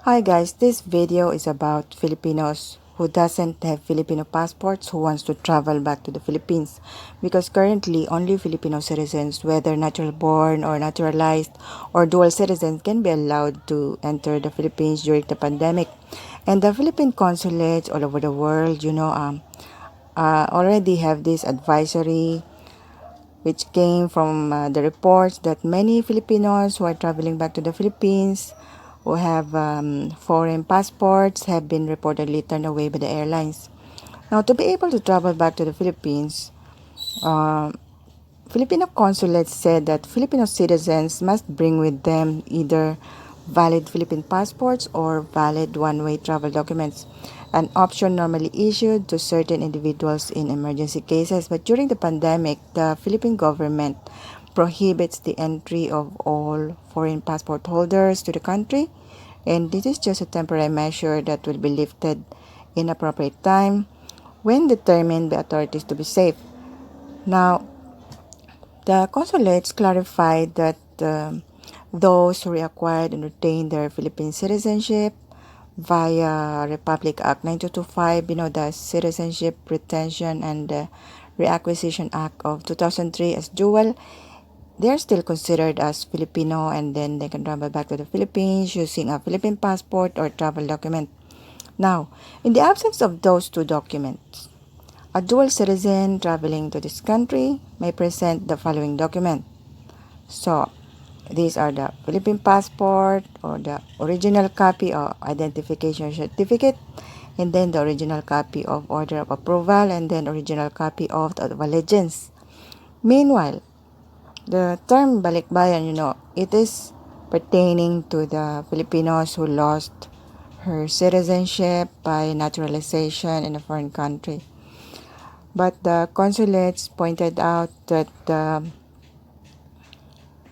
Hi guys, this video is about Filipinos who doesn't have Filipino passports who wants to travel back to the Philippines because currently only Filipino citizens, whether natural born or naturalized or dual citizens, can be allowed to enter the Philippines during the pandemic. And the Philippine consulates all over the world, already have this advisory which came from the reports that many Filipinos who are traveling back to the Philippines who have foreign passports have been reportedly turned away by the airlines. Now, to be able to travel back to the Philippines, uh, Filipino consulates said that Filipino citizens must bring with them either valid Philippine passports or valid one-way travel documents, an option normally issued to certain individuals in emergency cases. But during the pandemic, the Philippine government prohibits the entry of all foreign passport holders to the country, and this is just a temporary measure that will be lifted in appropriate time when determined by authorities to be safe. Now, the consulates clarified that those who reacquired and retained their Philippine citizenship via Republic Act 9225, the Citizenship Retention and Reacquisition Act of 2003 as dual, they're still considered as Filipino, and then they can travel back to the Philippines using a Philippine passport or travel document. Now, in the absence of those two documents, a dual citizen traveling to this country may present the following document. So, these are the Philippine passport or the original copy of identification certificate, and then the original copy of order of approval, and then original copy of the allegiance. Meanwhile, the term Balikbayan, it is pertaining to the Filipinos who lost her citizenship by naturalization in a foreign country. But the consulates pointed out that the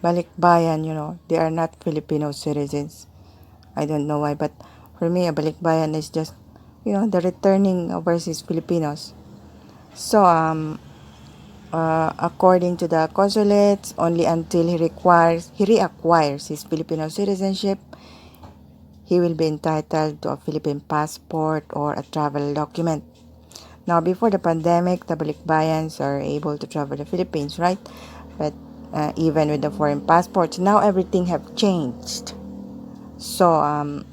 Balikbayan, they are not Filipino citizens. I don't know why, but for me, a Balikbayan is just, the returning overseas Filipinos. So, according to the consulates, only until he reacquires his Filipino citizenship, he will be entitled to a Philippine passport or a travel document. Now, before the pandemic, the Balikbayans are able to travel the Philippines, right? But even with the foreign passports, now everything have changed. So,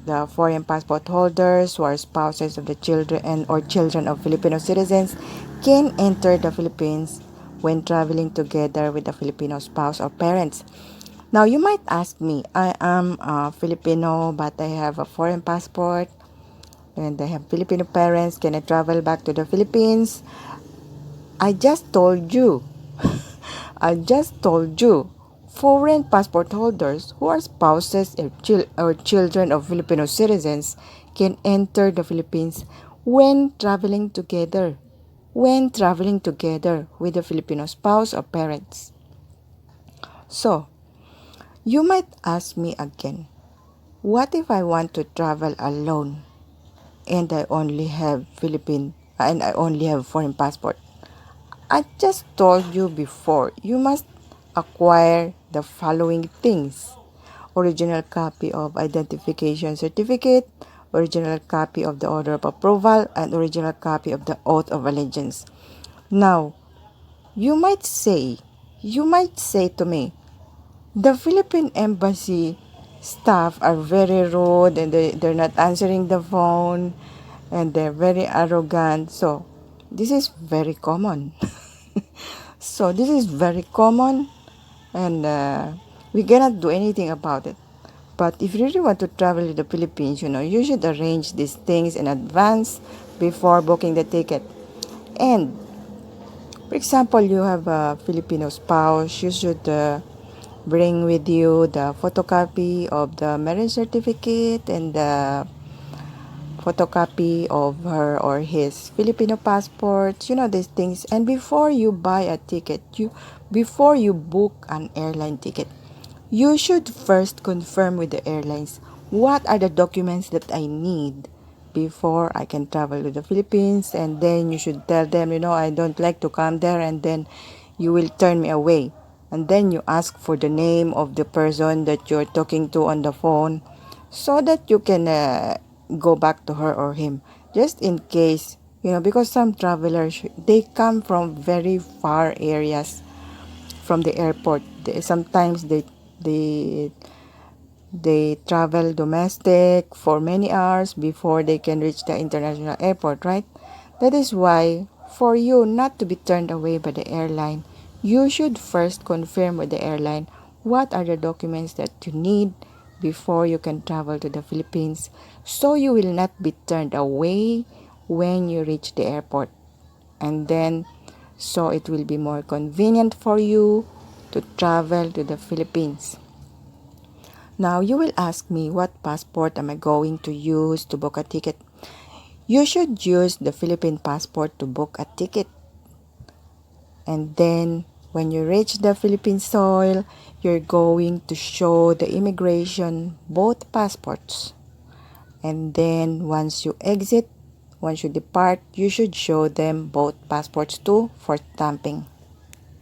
the foreign passport holders who are spouses of the children or children of Filipino citizens can enter the Philippines when traveling together with a Filipino spouse or parents. Now, you might ask me, I am a Filipino, but I have a foreign passport and I have Filipino parents. Can I travel back to the Philippines? I just told you. I just told you. Foreign passport holders who are spouses or children of Filipino citizens can enter the Philippines when traveling together. When traveling together with a Filipino spouse or parents. So, you might ask me again, what if I want to travel alone and I only have foreign passport? I just told you before, you must acquire the following things: original copy of identification certificate, original copy of the order of approval, and original copy of the oath of allegiance. Now, you might say, to me, the Philippine embassy staff are very rude and they're not answering the phone and they're very arrogant. So, this is very common. So, this is very common, and we cannot do anything about it. But if you really want to travel to the Philippines, you should arrange these things in advance before booking the ticket. And, for example, you have a Filipino spouse, you should bring with you the photocopy of the marriage certificate and the photocopy of her or his Filipino passport, these things. And before you buy a ticket, before you book an airline ticket, you should first confirm with the airlines what are the documents that I need before I can travel to the Philippines. And then you should tell them, I don't like to come there, and then you will turn me away. And then you ask for the name of the person that you're talking to on the phone. so that you can go back to her or him, just in case, because some travelers, they come from very far areas from the airport. Sometimes they they travel domestic for many hours before they can reach the international airport, right? That is why, for you not to be turned away by the airline, you should first confirm with the airline what are the documents that you need before you can travel to the Philippines, so you will not be turned away when you reach the airport. And then, so it will be more convenient for you to travel to the Philippines. Now, you will ask me, what passport am I going to use to book a ticket? You should use the Philippine passport to book a ticket. And then, when you reach the Philippine soil, you're going to show the immigration both passports. And then, once you depart, you should show them both passports too for stamping.